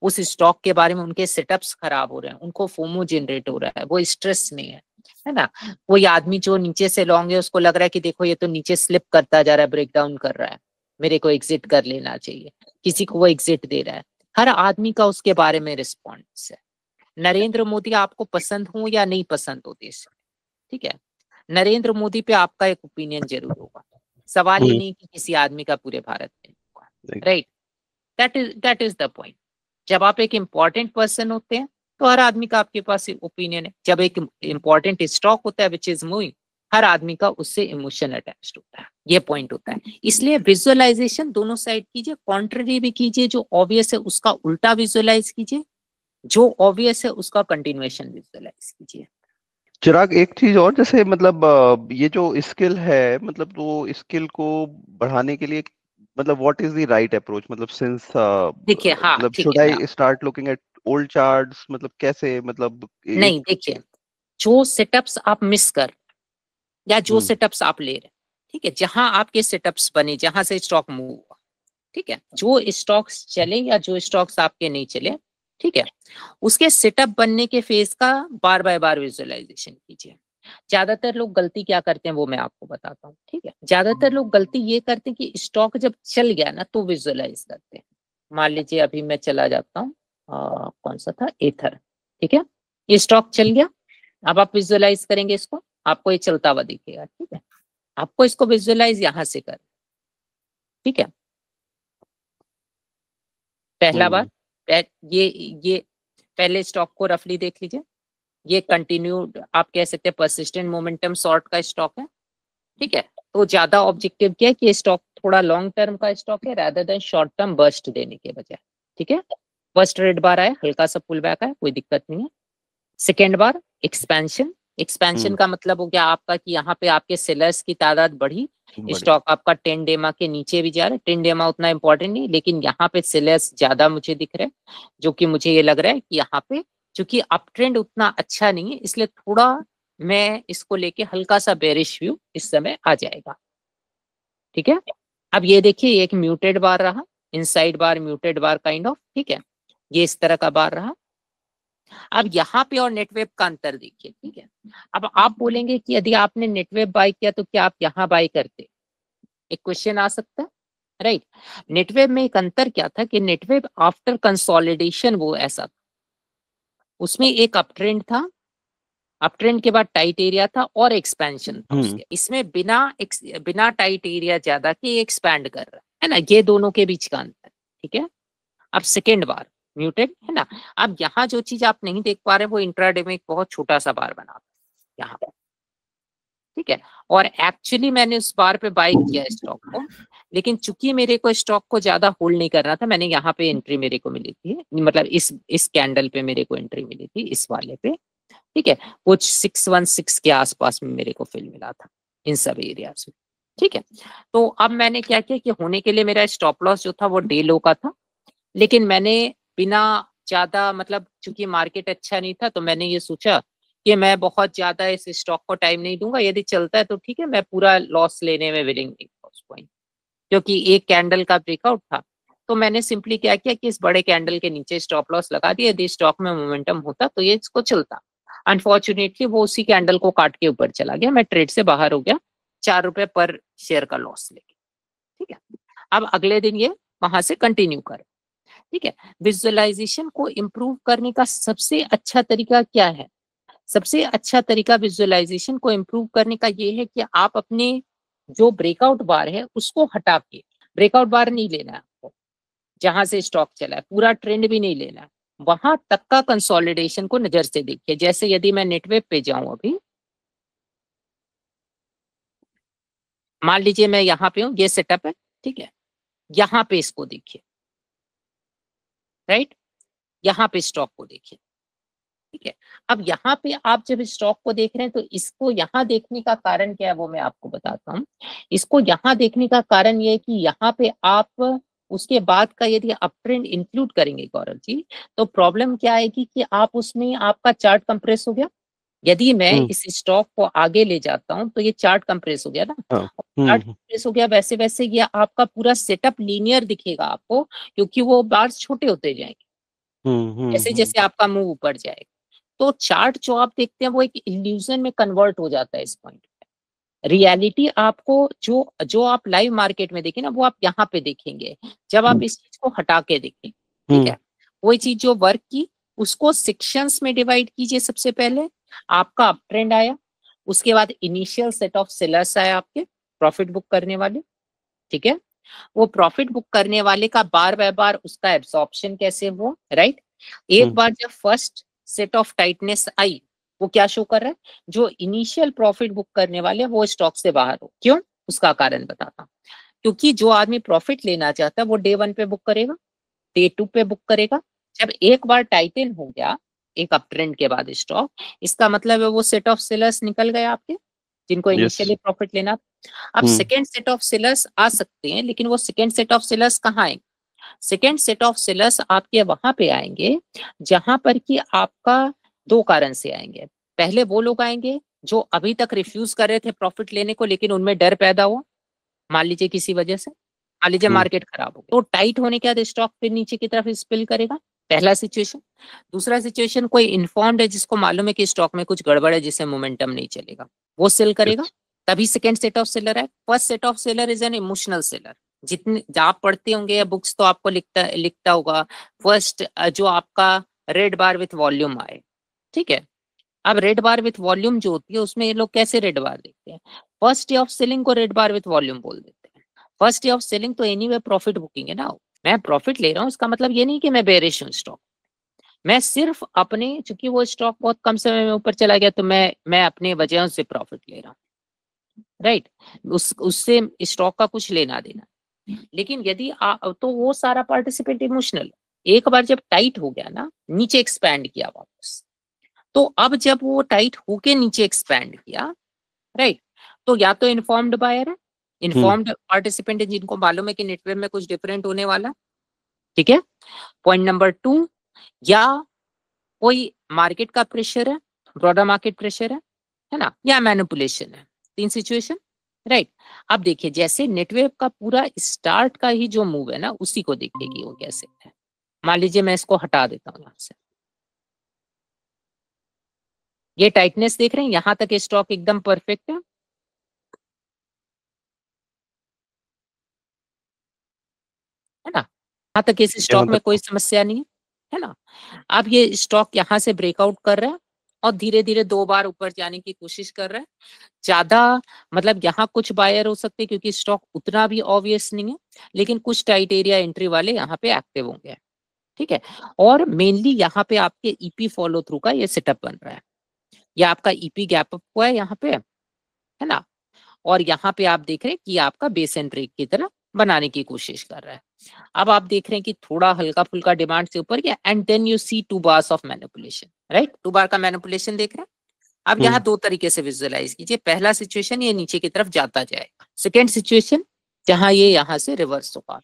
उस स्टॉक के बारे में उनके सेटअप्स खराब हो रहे हैं, उनको फोमो जनरेट हो रहा है, वो स्ट्रेस में है ना। कोई आदमी जो नीचे से लॉन्ग है उसको लग रहा है कि देखो ये तो नीचे स्लिप करता जा रहा है, ब्रेकडाउन कर रहा है, मेरे को एग्जिट कर लेना चाहिए, किसी को वो एग्जिट दे रहा है। हर आदमी का उसके बारे में रिस्पॉन्स है। नरेंद्र मोदी आपको पसंद हो या नहीं पसंद हो देश में, ठीक है, नरेंद्र मोदी पे आपका एक ओपिनियन जरूर होगा। सवाल ये नहीं कि किसी आदमी का पूरे भारत में होगा, right. That is the point. जब आप एक इम्पॉर्टेंट पर्सन होते हैं तो हर आदमी का आपके पास ओपिनियन है। जब एक इम्पॉर्टेंट स्टॉक होता है विच इज मूविंग, हर आदमी का उससे इमोशन अटैच्ड होता है, ये पॉइंट होता है। इसलिए विजुअलाइजेशन दोनों साइड कीजिए, कॉन्ट्ररी भी कीजिए, जो ऑब्वियस है उसका उल्टा विजुअलाइज कीजिए, जो ऑब्वियस है उसका कंटिन्यूएशन विजुअलाइज कीजिए। चिराग, एक चीज और, जैसे मतलब ये जो स्किल है, मतलब तो स्किल को बढ़ाने के लिए मतलब what is the right approach, मतलब सिंस देखिए, हाँ मतलब ठीक शुड है, मैं I start looking at old charts, मतलब कैसे, मतलब नहीं, एक। देखिए, जो सेटअप्स आप मिस कर या जो हम्म। सेटअप्स आप ले रहे हैं, ठीक है, जहां आपके सेटअप्स बने, जहां से स्टॉक मूव हुआ, ठीक है, जो स्टॉक्स चले या जो स्टॉक्स आपके नहीं चले, ठीक है, उसके सेटअप बनने के फेज का बार बार बार विजुअलाइजेशन कीजिए। ज्यादातर लोग गलती क्या करते हैं वो मैं आपको बताता हूँ, ठीक है। ज्यादातर लोग गलती ये करते हैं कि स्टॉक जब चल गया ना तो विजुअलाइज करते हैं। मान लीजिए अभी मैं चला जाता हूँ, कौन सा था, एथर, ठीक है, ये स्टॉक चल गया। अब आप विजुअलाइज करेंगे इसको, आपको ये चलता हुआ दिखेगा, ठीक है। आपको इसको विजुअलाइज यहां से कर, ठीक है। पहला बार, हम्म। ये पहले स्टॉक को रफली देख लीजिए। ये कंटिन्यूड, आप कह सकते हैं परसिस्टेंट मोमेंटम शॉर्ट का स्टॉक है, ठीक है। तो ज्यादा ऑब्जेक्टिव क्या है कि स्टॉक थोड़ा लॉन्ग टर्म का स्टॉक है rather than short term burst देने के बजाय, ठीक है। फर्स्ट रेड बार आया, हल्का सा पुल बैक है, कोई दिक्कत नहीं है। सेकेंड बार एक्सपेंशन, एक्सपेंशन हम्म। का मतलब हो गया आपका कि यहाँ पे आपके सेलर्स की तादाद बढ़ी, बढ़िया। स्टॉक आपका 10 डेमा के नीचे भी जा रहा है। 10 डेमा उतना इंपॉर्टेंट नहीं, लेकिन यहाँ पे सेलर्स ज्यादा मुझे दिख रहे हैं, जो कि मुझे ये लग रहा है कि यहाँ पे चूंकि अप ट्रेंड उतना अच्छा नहीं है, इसलिए थोड़ा मैं इसको लेके हल्का सा बेरिश व्यू इस समय आ जाएगा, ठीक है। अब ये देखिए, एक म्यूटेड बार रहा, inside bar, muted bar kind of, ठीक है, ये इस तरह का बार रहा। अब यहाँ पे और नेटवेब का अंतर देखिए, ठीक है। अब आप बोलेंगे कि यदि आपने नेटवेब बाय किया तो क्या आप यहाँ बाय करते, एक क्वेश्चन आ सकता है, राइट। नेटवेब में एक अंतर क्या था कि नेटवेब आफ्टर कंसोलिडेशन वो ऐसा था, उसमें एक अपट्रेंड था, अपट्रेंड के बाद टाइट एरिया था और एक्सपेंशन था हम्म। उसके, इसमें बिना टाइट एरिया ज्यादा के एक्सपैंड कर रहा है ना, ये दोनों के बीच का अंतर, ठीक है। अब सेकेंड बार म्यूटेड है ना। अब यहाँ जो चीज आप नहीं देख पा रहे वो इंट्राडे में एक बहुत छोटा सा बार बना यहाँ पे, ठीक है। और एक्चुअली मैंने उस बार पे बाय किया स्टॉक को, लेकिन चूंकि मेरे को स्टॉक को ज्यादा होल्ड नहीं करना था, मैंने यहाँ पे एंट्री मेरे को मिली थी, मतलब इस कैंडल पे मेरे को एंट्री मिली थी, इस वाले पे, ठीक है। कुछ 616 के आसपास में मेरे को फिल मिला था इन सब एरियाज में, ठीक है। तो अब मैंने क्या किया कि होने के लिए मेरा स्टॉप लॉस जो था वो डे लो का था, लेकिन मैंने बिना ज्यादा, मतलब चूंकि मार्केट अच्छा नहीं था तो मैंने ये सोचा कि मैं बहुत ज्यादा इस स्टॉक को टाइम नहीं दूंगा, यदि चलता है तो ठीक है, मैं पूरा लॉस लेने में विलिंग नहीं था उस पॉइंट, क्योंकि एक कैंडल का ब्रेकआउट था। तो मैंने सिंपली क्या किया कि इस बड़े कैंडल के नीचे स्टॉप लॉस लगा दिया, यदि स्टॉक में मोमेंटम होता तो ये इसको चलता। अनफॉर्चुनेटली वो उसी कैंडल को काट के ऊपर चला गया, मैं ट्रेड से बाहर हो गया, 4 रुपए पर शेयर का लॉस लेके, ठीक है। अब अगले दिन ये वहां से कंटिन्यू कर, ठीक है। विजुअलाइजेशन को इम्प्रूव करने का सबसे अच्छा तरीका क्या है? सबसे अच्छा तरीका विजुअलाइजेशन को इम्प्रूव करने का ये है कि आप अपने जो ब्रेकआउट बार है उसको हटा के, ब्रेकआउट बार नहीं लेना है आपको, जहां से स्टॉक चला है पूरा ट्रेंड भी नहीं लेना है, वहां तक का कंसोलिडेशन को नजर से देखिए। जैसे यदि मैं नेटवेब पे जाऊं अभी, मान लीजिए मैं यहाँ पे हूँ, ये सेटअप है, ठीक है, यहाँ पे इसको देखिए, राइट, यहाँ पे स्टॉक को देखिए, ठीक है। अब यहाँ पे आप जब स्टॉक को देख रहे हैं तो इसको यहाँ देखने का कारण क्या है वो मैं आपको बताता हूँ। इसको यहाँ देखने का कारण ये है कि यहाँ पे आप उसके बाद का यदि अप ट्रेंड इंक्लूड करेंगे गौरव जी, तो प्रॉब्लम क्या आएगी कि आप उसमें आपका चार्ट कंप्रेस हो गया। यदि मैं इस स्टॉक को आगे ले जाता हूं तो ये चार्ट कंप्रेस हो गया ना, हाँ, चार्ट कंप्रेस हो गया, वैसे वैसे ये आपका पूरा सेटअप लीनियर दिखेगा आपको, क्योंकि वो बार्स छोटे होते जाएंगे जैसे जैसे आपका मूव ऊपर जाएगा। तो चार्ट जो आप देखते हैं वो एक इल्यूजन में कन्वर्ट हो जाता है इस पॉइंट पे। रियलिटी आपको जो जो आप लाइव मार्केट में देखें ना, वो आप यहाँ पे देखेंगे जब आप इस चीज को हटा के देखें। ठीक है, वही चीज जो वर्क की उसको सेक्शंस में डिवाइड कीजिए। सबसे पहले आपका अप ट्रेंड आया, उसके बाद इनिशियल सेट ऑफ सेलर्स आए आपके प्रॉफिट बुक करने वाले। ठीक है, वो प्रॉफिट बुक करने वाले का बार बार बार उसका एब्सॉर्प्शन कैसे हो, राइट। एक बार जब फर्स्ट सेट ऑफ टाइटनेस आई, वो क्या शो कर रहा है, जो इनिशियल प्रॉफिट बुक करने वाले वो स्टॉक से बाहर हो। क्यों, उसका कारण बताता हूं। क्योंकि जो आदमी प्रॉफिट लेना चाहता है वो डे 1 पे बुक करेगा, डे 2 पे बुक करेगा। जब एक बार टाइटन हो गया एक अप ट्रेंड के बाद स्टॉक, इसका मतलब है वो सेट ऑफ सेलर्स निकल गए आपके जिनको इनिशियली प्रॉफिट लेना। अब सेकेंड सेट ऑफ सेलर्स आ सकते हैं, लेकिन वो सेकेंड सेट ऑफ सेलर्स कहाँ आएंगे, सेकेंड सेट ऑफ सेलर्स आपके वहां पे आएंगे जहां पर कि आपका दो कारण से आएंगे। पहले वो लोग आएंगे जो अभी तक रिफ्यूज कर रहे थे प्रॉफिट लेने को, लेकिन उनमें डर पैदा हुआ, मान लीजिए किसी वजह से, मान लीजिए मार्केट खराब हो गया, तो टाइट होने के बाद स्टॉक फिर नीचे की तरफ स्पिल करेगा, पहला सिचुएशन। दूसरा सिचुएशन, कोई इन्फॉर्म्ड है जिसको मालूम है कि स्टॉक में कुछ गड़बड़ है जिससे मोमेंटम नहीं चलेगा, वो सेल करेगा, तभी सेकेंड सेट ऑफ सेलर है। First set of seller is an emotional seller. जितने आप पढ़ते होंगे या बुक्स तो आपको लिखता होगा फर्स्ट जो आपका रेड बार विथ वॉल्यूम आए। ठीक है, अब रेड बार विथ वॉल्यूम जो होती है उसमें ये लोग कैसे रेड बार देखते हैं, फर्स्ट डे ऑफ सेलिंग को रेड बार विथ वॉल्यूम बोल देते हैं। फर्स्ट डे ऑफ सेलिंग तो एनीवे प्रॉफिट बुकिंग है ना, मैं प्रॉफिट ले रहा हूँ, इसका मतलब ये नहीं कि मैं बेरिश हूँ स्टॉक, मैं सिर्फ अपने, चूंकि वो स्टॉक बहुत कम समय में ऊपर चला गया तो मैं अपने वजह से प्रॉफिट ले रहा हूँ, राइट। उससे स्टॉक का कुछ लेना देना। लेकिन यदि तो वो सारा पार्टिसिपेंट इमोशनल, एक बार जब टाइट हो गया ना, नीचे एक्सपैंड किया वापस, तो अब जब वो टाइट होके नीचे एक्सपैंड किया, राइट, तो या तो इन्फॉर्म्ड बायर है, इन्फॉर्म्ड पार्टिसिपेंट है जिनको मालूम है कि नेटवर्क में कुछ डिफरेंट होने वाला। ठीक है, पॉइंट नंबर 2, या कोई मार्केट का प्रेशर है, ब्रॉडर मार्केट प्रेशर है ना, या मैनिपुलेशन है। 3 सिचुएशन, राइट। अब देखिए जैसे नेटवर्क का पूरा स्टार्ट का ही जो मूव है ना, उसी को देखिए कि वो कैसे है। मान लीजिए मैं इसको हटा देता हूँ यहाँ से, ये टाइटनेस देख रहे हैं, यहां तक स्टॉक एकदम परफेक्ट है ना, यहाँ तक इस स्टॉक में कोई समस्या नहीं है ना। अब ये स्टॉक यहाँ से ब्रेकआउट कर रहा है और धीरे धीरे 2 बार ऊपर जाने की कोशिश कर रहा है। ज्यादा मतलब यहाँ कुछ बायर हो सकते हैं क्योंकि स्टॉक उतना भी ऑब्वियस नहीं है, लेकिन कुछ टाइट एरिया एंट्री वाले यहाँ पे एक्टिव होंगे। ठीक है, और मेनली यहाँ पे आपके ईपी फॉलो थ्रू का ये सेटअप बन रहा है, या आपका ईपी गैप अप हुआ है यहाँ पे, है ना, और यहाँ पे आप देख रहे हैं कि आपका बेस एंड ब्रेक की तरह बनाने की कोशिश कर रहा है। अब आप देख रहे हैं कि थोड़ा हल्का फुल्का डिमांड से ऊपर गया, and then you see 2 bars of manipulation, right, 2 bar का मैनिपुलेशन देख रहे हैं। अब यहाँ 2 तरीके से विजुअलाइज कीजिए, पहला सिचुएशन ये नीचे की तरफ जाता जाएगा, सेकेंड सिचुएशन जहां ये यहाँ से रिवर्स होगा।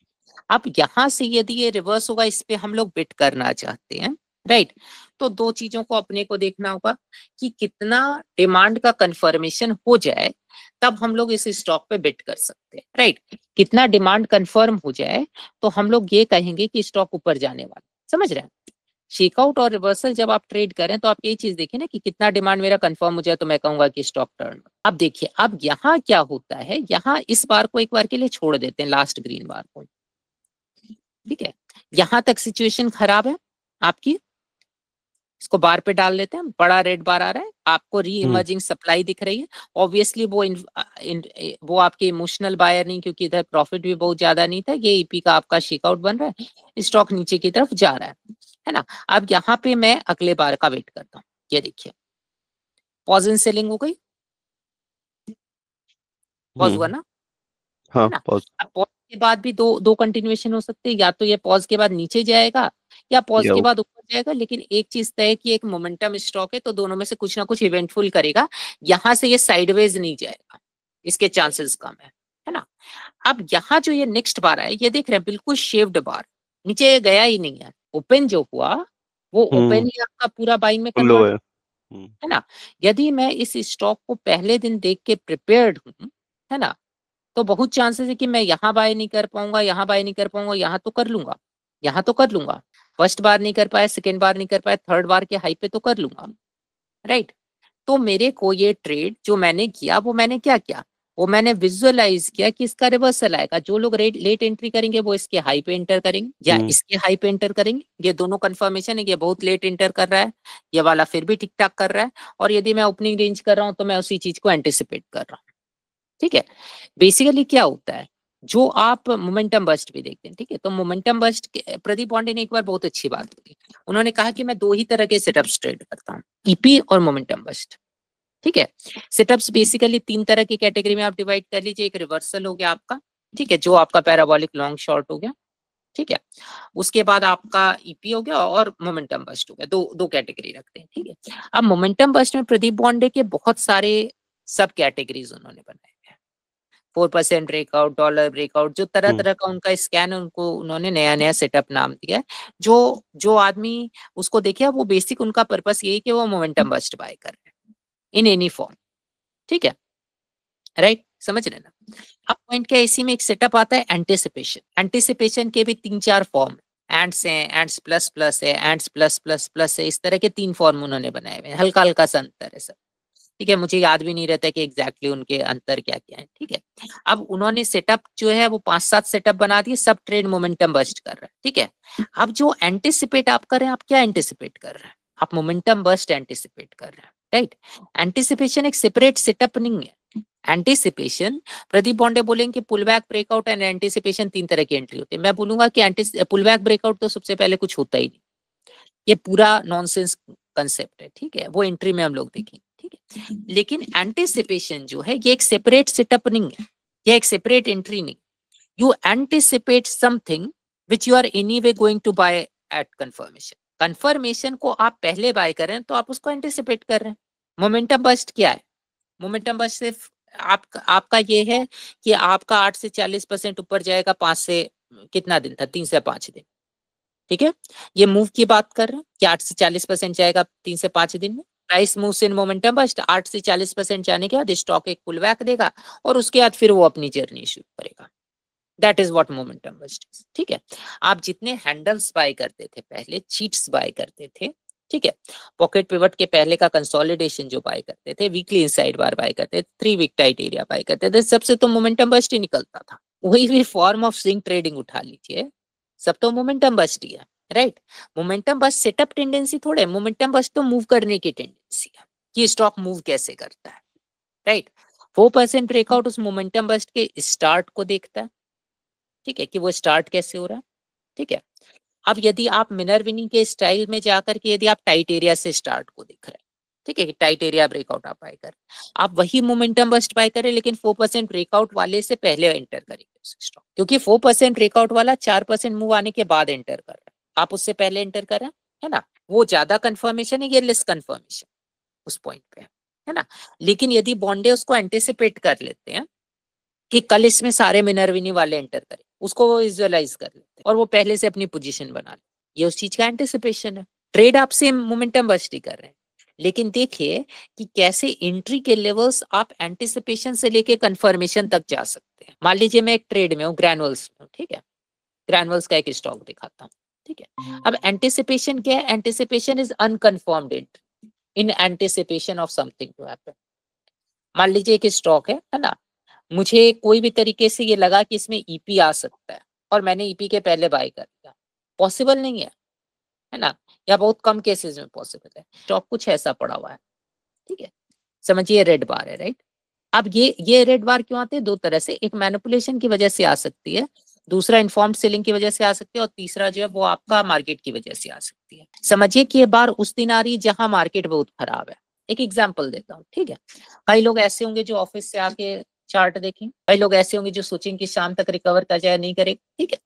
अब यहाँ से यदि ये रिवर्स होगा, इस पे हम लोग बिट करना चाहते हैं, राइट, तो 2 चीजों को अपने को देखना होगा कि कितना डिमांड का कंफर्मेशन हो जाए तब हम लोग इस स्टॉक पे बिट कर सकते हैं, राइट। कितना डिमांड कंफर्म हो जाए तो हम लोग ये कहेंगे कि स्टॉक ऊपर जाने वाला, समझ रहे हैं। शेकआउट और रिवर्सल जब आप ट्रेड करें तो आप यही चीज देखिए ना कि कितना डिमांड मेरा कंफर्म हो जाए तो मैं कहूंगा कि स्टॉक टर्न। अब देखिए अब यहाँ क्या होता है, यहाँ इस बार को एक बार के लिए छोड़ देते हैं, लास्ट ग्रीन बार को, ठीक है, यहाँ तक सिचुएशन खराब है आपकी, इसको बार पे डाल लेते हैं, बड़ा रेड बार आ रहा है, आपको री इमर्जिंग सप्लाई दिख रही है। ऑब्वियसली वो आपके इमोशनल बायर नहीं, क्योंकि इधर प्रॉफिट भी बहुत ज्यादा नहीं था, ये ईपी का आपका शेकआउट बन रहा है, स्टॉक नीचे की तरफ जा रहा है ना। अब यहाँ पे मैं अगले बार का वेट करता हूँ, ये देखिए पॉज इन सेलिंग हो गई, पॉज हुआ ना, है ना। अब पॉज के बाद भी दो कंटिन्यूएशन हो सकते हैं, या तो ये पॉज के बाद नीचे जाएगा या पॉज के बाद ऊपर जाएगा, लेकिन एक चीज तय है कि एक मोमेंटम स्टॉक है तो दोनों में से कुछ ना कुछ इवेंटफुल करेगा, यहां से ये साइडवेज नहीं जाएगा, इसके चांसेस कम है ना। अब यहाँ जो ये नेक्स्ट बार है, ये देख रहे हैं बिल्कुल शेप्ड बार, नीचे गया ही नहीं है, ओपन जो हुआ वो ओपन ही आपका पूरा बाइंग में लो कन्वर्ट है ना। यदि मैं इस स्टॉक को पहले दिन देख के प्रिपेयर्ड हूँ, है ना, तो बहुत चांसेस है कि मैं यहाँ बाय नहीं कर पाऊंगा, यहाँ बाय नहीं कर पाऊंगा, यहाँ तो कर लूंगा, यहाँ तो कर लूंगा। फर्स्ट बार नहीं कर पाया, सेकेंड बार नहीं कर पाया, थर्ड बार के हाई पे तो कर लूंगा, राइट। तो मेरे को ये ट्रेड जो मैंने किया वो मैंने क्या किया, वो मैंने विजुअलाइज किया कि इसका रिवर्सल आएगा। जो लोग लेट एंट्री करेंगे वो इसके हाई पे एंटर करेंगे या इसके हाई पे एंटर करेंगे। ये दोनों कंफर्मेशन है, ये बहुत लेट एंटर कर रहा है, ये वाला फिर भी ठीक ठाक कर रहा है, और यदि मैं ओपनिंग रेंज कर रहा हूँ तो मैं उसी चीज को एंटिसिपेट कर रहा हूँ, ठीक है। बेसिकली क्या होता है, जो आप मोमेंटम बस्ट भी देखते हैं, ठीक है, तो मोमेंटम बस्ट प्रदीप पांडे ने एक बार बहुत अच्छी बात की, उन्होंने कहा कि मैं दो ही तरह के सेटअप्स ट्रेड करता हूँ, ईपी और मोमेंटम बस्ट, ठीक है। सेटअप्स बेसिकली तीन तरह की कैटेगरी में आप डिवाइड कर लीजिए। एक रिवर्सल हो गया आपका, ठीक है, जो आपका पैराबोलिक लॉन्ग शॉर्ट हो गया, ठीक है। उसके बाद आपका ईपी हो गया और मोमेंटम बस्ट हो गया, दो दो कैटेगरी रखते हैं, ठीक है। अब मोमेंटम बस्ट में प्रदीप पांडे के बहुत सारे सब कैटेगरीज उन्होंने बनाए हैं, 4% ब्रेकआउट, डॉलर ब्रेकआउट, जो तरह तरह का उनका स्कैन है, उनको उन्होंने नया नया सेटअप नाम दिया है। जो जो आदमी उसको देखे वो बेसिक उनका पर्पस यही कि वो मोमेंटम बस्ट बाय कर रहे हैं इन एनी फॉर्म, ठीक है, राइट, समझ रहे ना। अब पॉइंट क्या है, इसी में एक सेटअप आता है एंटिसिपेशन। एंटिसिपेशन के भी 3-4 फॉर्म, एंड्स है, एंड्स प्लस प्लस है, एंड्स प्लस प्लस प्लस है, इस तरह के 3 फॉर्म उन्होंने बनाए हुए हैं, हल्का हल्का सा अंतर है सब, ठीक है, मुझे याद भी नहीं रहता कि एग्जैक्टली उनके अंतर क्या क्या है, ठीक है। अब उन्होंने सेटअप जो है वो 5-7 सेटअप बना दिए, सब ट्रेड मोमेंटम बस्ट कर रहा है, ठीक है। अब जो एंटिसिपेट आप कर रहे हैं, आप क्या एंटिसिपेट कर रहे हैं, आप मोमेंटम बस्ट एंटिसिपेट कर रहे हैं, राइट। एंटिसिपेशन एक सेपरेट सेटअप नहीं है। एंटिसिपेशन, प्रदीप पांडे बोलेंगे pull back breakout and anticipation 3 तरह की एंट्री होती है। मैं बोलूंगा कि पुल बैक ब्रेकआउट तो सबसे पहले कुछ होता ही नहीं, ये पूरा नॉनसेंस कंसेप्ट है, ठीक है, वो एंट्री में हम लोग देखेंगे, ठीक है। लेकिन एंटिसिपेशन जो है ये एक सेपरेट सेटअप नहीं है, ये एक सेपरेट एंट्री नहीं। You anticipate something which you are anyway going to buy at confirmation. Confirmation को आप पहले बाय कर रहे हैं तो आप उसको एंटिसिपेट कर रहे हैं। मोमेंटम बस्ट क्या है, मोमेंटम बस्ट सिर्फ आपका ये है कि आपका 8 से 40% ऊपर जाएगा, 5 से कितना दिन था, 3 से 5 दिन, ठीक है। ये मूव की बात कर रहे हैं कि 8 से 40% जाएगा 3 से 5 दिन में। Price moves in momentum bust, 8 से 40% जाने के बाद स्टॉक एक पुल बैक देगा और उसके बाद फिर वो अपनी जर्नी शुरू करेगा। That is what momentum bust is, ठीक है। आप जितने हैंडल्स बाय करते थे पहले, चीट्स बाय करते थे, ठीक है, पॉकेट पिवट के पहले का कंसोलिडेशन जो बाय करते थे, वीकली इनसाइड बार बाय करते थे, 3 वीक टाइट एरिया बाय करते थे, सबसे तो मोमेंटम बस्ट ही निकलता था। वही भी फॉर्म ऑफ स्विंग ट्रेडिंग उठा लीजिए, सब तो मोमेंटम बस्ट ही है, right. Momentum bust setup tendency थोड़े, मोमेंटम बस्ट तो मूव करने की टेंडेंसी है कि स्टॉक मूव कैसे करता है, राइट। 4% ब्रेकआउट उस मोमेंटम बस्ट के स्टार्ट को देखता है, ठीक है, कि वो स्टार्ट कैसे हो रहा है, ठीक है। अब यदि आप मिनरविनी के स्टाइल में जाकर के यदि आप टाइट एरिया से स्टार्ट को देख रहे हैं, ठीक है, टाइट एरिया ब्रेकआउट आप बाय कर, आप वही मोमेंटम बस्ट बाय करें लेकिन 4% ब्रेकआउट वाले से पहले एंटर करेंगे उस स्टॉक, क्योंकि 4% ब्रेकआउट वाला 4% मूव आने के बाद एंटर कर रहा है, आप उससे पहले एंटर कर रहे हैं, है ना। वो ज्यादा कंफर्मेशन है, ये लेस कंफर्मेशन उस पॉइंट पे, है ना। लेकिन यदि बॉन्डे उसको एंटिसिपेट कर लेते हैं कि कल इसमें सारे मिनरविनी वाले एंटर करें, उसको वो विजुअलाइज कर लेते हैं और वो पहले से अपनी पोजीशन बना ले, ये उस चीज का एंटिसिपेशन है। ट्रेड आप सेम मोमेंटम बस्ट ही कर रहे हैं, लेकिन देखिए कि कैसे एंट्री के लेवल्स आप एंटिसिपेशन से लेके कंफर्मेशन तक जा सकते हैं। मान लीजिए मैं एक ट्रेड में हूँ, ग्रैनुअल्स में, ठीक है, ग्रैनुअल्स का एक स्टॉक दिखाता हूँ, ठीक है। अब एंटिसिपेशन क्या है, anticipation is unconfirmed entry in anticipation of something to happen. मान लीजिए एक स्टॉक है ना, मुझे कोई भी तरीके से ये लगा कि इसमें ईपी आ सकता है और मैंने ईपी के पहले बाय कर लिया, पॉसिबल नहीं है ना, या बहुत कम केसेस में पॉसिबल है। स्टॉक कुछ ऐसा पड़ा हुआ है, ठीक है, समझिए रेड बार है, राइट। अब ये रेड बार क्यों आते हैं, दो तरह से, एक मैनिपुलेशन की वजह से आ सकती है, दूसरा इन्फॉर्म्ड सेलिंग की वजह से आ सकती है, और तीसरा जो है वो आपका मार्केट की वजह से आ सकती है। समझिए कि ये बार उस दिन आ रही है जहां मार्केट बहुत खराब है। एक एग्जांपल देता हूँ, ठीक है। कई लोग ऐसे होंगे जो ऑफिस से आके चार्ट देखें, कई लोग ऐसे होंगे जो सोचेंगे कि शाम तक रिकवर कर जाए, नहीं करे, ठीक है।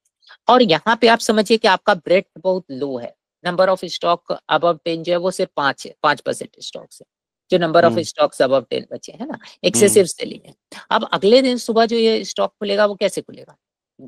और यहाँ पे आप समझिए कि आपका ब्रेथ बहुत लो है, नंबर ऑफ स्टॉक अबव 10 जो है वो सिर्फ 5 है, 5% स्टॉक्स है, जो नंबर ऑफ स्टॉक्स अबव 10 बचे है ना, एक्सेसिव सेलिंग है। अब अगले दिन सुबह जो ये स्टॉक खुलेगा वो कैसे खुलेगा?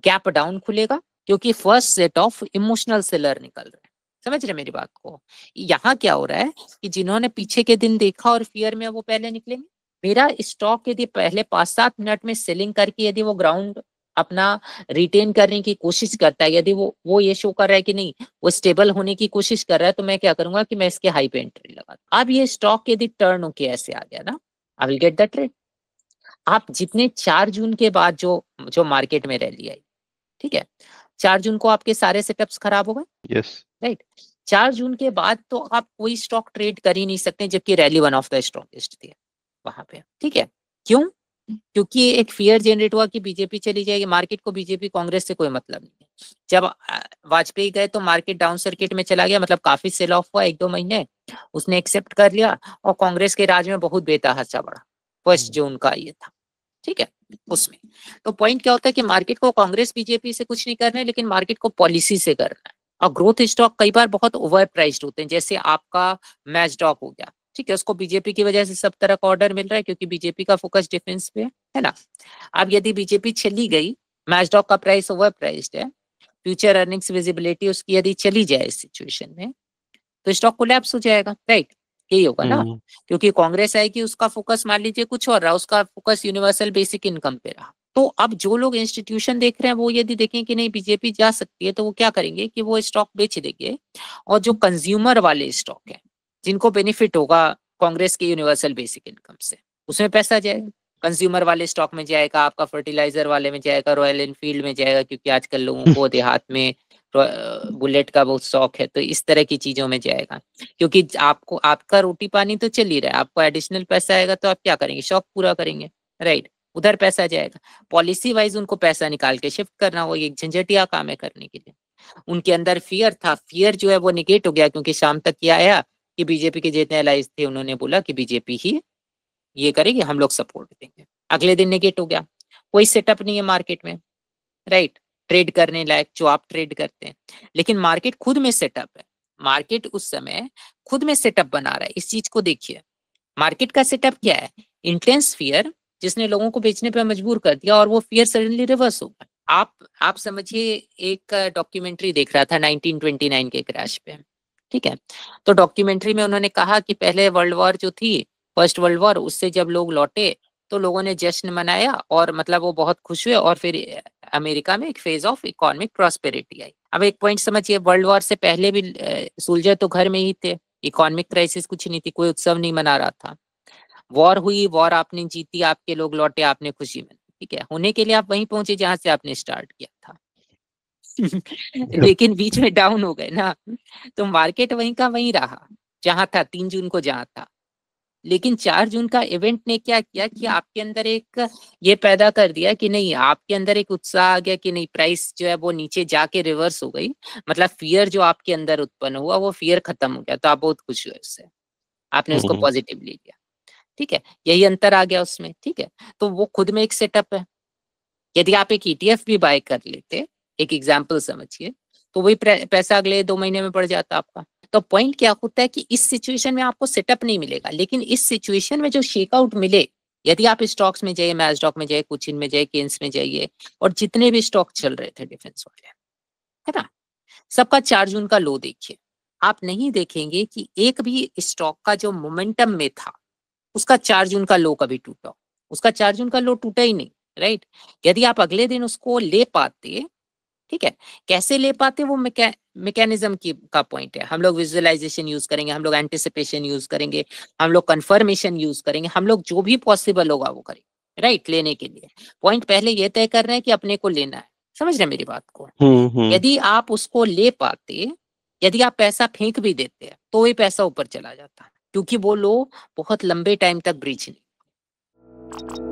गैप डाउन खुलेगा, क्योंकि first set of emotional seller निकल रहे हैं। समझ रहे मेरी बात को? यहाँ क्या हो रहा है कि जिन्होंने पीछे के दिन देखा और फियर में, वो पहले निकलेंगे। मेरा स्टॉक यदि पहले 5-7 मिनट में सेलिंग करके यदि वो ग्राउंड अपना रिटेन करने की कोशिश करता है, यदि वो ये शो कर रहा है कि नहीं वो स्टेबल होने की कोशिश कर रहा है, तो मैं क्या करूंगा कि मैं इसके हाई पे एंट्री लगा। अब ये स्टॉक यदि टर्न होके ऐसे आ गया ना, I will get the trade. आप जितने 4 जून के बाद जो मार्केट में रैली आई, ठीक है, 4 जून को आपके सारे सेटअप्स खराब हो गए। Yes, right. 4 जून के बाद तो आप कोई स्टॉक ट्रेड कर ही नहीं सकते, जबकि rally one of the strongest थी वहां पे। ठीक है, क्यों? क्योंकि एक फियर जनरेट हुआ कि बीजेपी चली जाएगी। मार्केट को बीजेपी कांग्रेस से कोई मतलब नहीं है। जब वाजपेयी गए तो मार्केट डाउन सर्किट में चला गया, मतलब काफी सेल ऑफ हुआ 1-2 महीने, उसने एक्सेप्ट कर लिया और कांग्रेस के राज में बहुत बेतहाशा बढ़ा। फर्स्ट जो उनका ये था, ठीक है, उसमें तो पॉइंट क्या होता है कि मार्केट को कांग्रेस बीजेपी से कुछ नहीं करना है, लेकिन मार्केट को पॉलिसी से करना है। और ग्रोथ स्टॉक कई बार बहुत ओवर प्राइस्ड होते हैं, जैसे आपका मैचडॉक हो गया, ठीक है, उसको बीजेपी की वजह से सब तरह का ऑर्डर मिल रहा है, क्योंकि बीजेपी का फोकस डिफेंस पे है ना। अब यदि बीजेपी चली गई, मैचडॉक का प्राइस ओवर प्राइस्ड है, फ्यूचर अर्निंग्स विजिबिलिटी उसकी यदि चली जाए इस सिचुएशन में, तो स्टॉक कोलैप्स हो जाएगा। राइट, यही होगा ना, क्योंकि कांग्रेस आएगी, उसका फोकस मान लीजिए कुछ और रहा, उसका फोकस यूनिवर्सल बेसिक इनकम पे रहा। तो अब जो लोग इंस्टीट्यूशन देख रहे हैं, वो यदि देखें कि नहीं बीजेपी जा सकती है, तो वो क्या करेंगे कि वो स्टॉक बेच देंगे, और जो कंज्यूमर वाले स्टॉक है, जिनको बेनिफिट होगा कांग्रेस के यूनिवर्सल बेसिक इनकम से, उसमें पैसा जाएगा। कंज्यूमर वाले स्टॉक में जाएगा, आपका फर्टिलाइजर वाले में जाएगा, रॉयल एनफील्ड में जाएगा, क्योंकि आजकल लोगों को देहात में बुलेट का बहुत शौक है, तो इस तरह की चीजों में जाएगा। क्योंकि आपको आपका रोटी पानी तो चल ही रहा है, आपको एडिशनल पैसा आएगा तो आप क्या करेंगे? शौक पूरा करेंगे। राइट, उधर पैसा जाएगा। पॉलिसी वाइज उनको पैसा निकाल के शिफ्ट करना, वो एक झंझटिया काम है करने के लिए। उनके अंदर फियर था, फियर जो है वो निगेट हो गया, क्योंकि शाम तक क्या आया कि बीजेपी के जितने एलाइज थे उन्होंने बोला कि बीजेपी ही ये करेगी, हम लोग सपोर्ट देंगे। अगले दिन निगेट हो गया, कोई सेटअप नहीं है मार्केट में। राइट, ट्रेड करने लायक जो आप ट्रेड करते हैं, लेकिन मार्केट खुद में सेटअप है। मार्केट उस समय खुद में सेटअप बना रहा है। इस चीज को देखिए, मार्केट का सेटअप क्या है? इंटेंस फियर, जिसने लोगों को बेचने पे मजबूर कर दिया, और वो फियर सडनली रिवर्स हो गया। आप समझिए, एक डॉक्यूमेंट्री देख रहा था 1929 के क्रैश पे, ठीक है, तो डॉक्यूमेंट्री में उन्होंने कहा कि पहले वर्ल्ड वॉर जो थी, फर्स्ट वर्ल्ड वॉर, उससे जब लोग लौटे तो लोगों ने जश्न मनाया, और मतलब वो बहुत खुश हुए, और फिर अमेरिका में एक फेज ऑफ इकोनॉमिक प्रॉस्पेरिटी आई। अब एक पॉइंट समझिए, वर्ल्ड वॉर से पहले भी सोल्जर तो घर में ही थे, इकोनॉमिक क्राइसिस कुछ नहीं थी, कोई उत्सव नहीं मना रहा था। वॉर हुई, वॉर आपने जीती, आपके लोग लौटे, आपने खुशी मनाई, ठीक है, होने के लिए आप वहीं पहुंचे जहां से आपने स्टार्ट किया था। लेकिन बीच में डाउन हो गए ना, तो मार्केट वहीं का वहीं रहा जहां था 3 जून को जहां था। लेकिन 4 जून का इवेंट ने क्या किया कि आपके अंदर एक ये पैदा कर दिया कि नहीं, आपके अंदर एक उत्साह आ गया कि नहीं, प्राइस जो है वो नीचे जाके रिवर्स हो गई, मतलब फियर जो आपके अंदर उत्पन्न हुआ वो फियर खत्म हो गया, तो आप बहुत खुश हुए उससे, आपने उसको पॉजिटिवली लिया। ठीक है, यही अंतर आ गया उसमें। ठीक है, तो वो खुद में एक सेटअप है। यदि आप एक ईटीएफ भी बाय कर लेते, एक एग्जाम्पल समझिए, तो वही पैसा अगले 2 महीने में बढ़ जाता आपका। तो पॉइंट क्या होता है कि इस सिचुएशन में आपको सेटअप नहीं मिलेगा, लेकिन इस सिचुएशन में जो शेकआउट मिले, यदि आप स्टॉक्स में जाइए, मैचडॉक में जाइए, कुचिन में जाइए, केन्स में जाइए, और जितने भी स्टॉक चल रहे थे डिफेंस वाले, है ना, सबका 4 जून का लो देखिए। आप नहीं देखेंगे कि एक भी स्टॉक का जो मोमेंटम में था, उसका 4 जून का लो कभी टूटा, उसका 4 जून का लो टूटा ही नहीं। राइट, यदि आप अगले दिन उसको ले पाते, ठीक है, कैसे ले पाते, वो मैकेनिज्म की का पॉइंट है। हम लोग विजुअलाइजेशन यूज करेंगे, हम लोग एंटिसिपेशन यूज करेंगे, हम लोग कंफर्मेशन यूज करेंगे, हम लोग जो भी पॉसिबल होगा वो करेंगे। राइट, लेने के लिए पॉइंट पहले ये तय कर रहे हैं कि अपने को लेना है। समझ रहे मेरी बात को? यदि आप उसको ले पाते, यदि आप पैसा फेंक भी देते, तो वही पैसा ऊपर चला जाता, क्योंकि वो लो बहुत लंबे टाइम तक ब्रीच नहीं।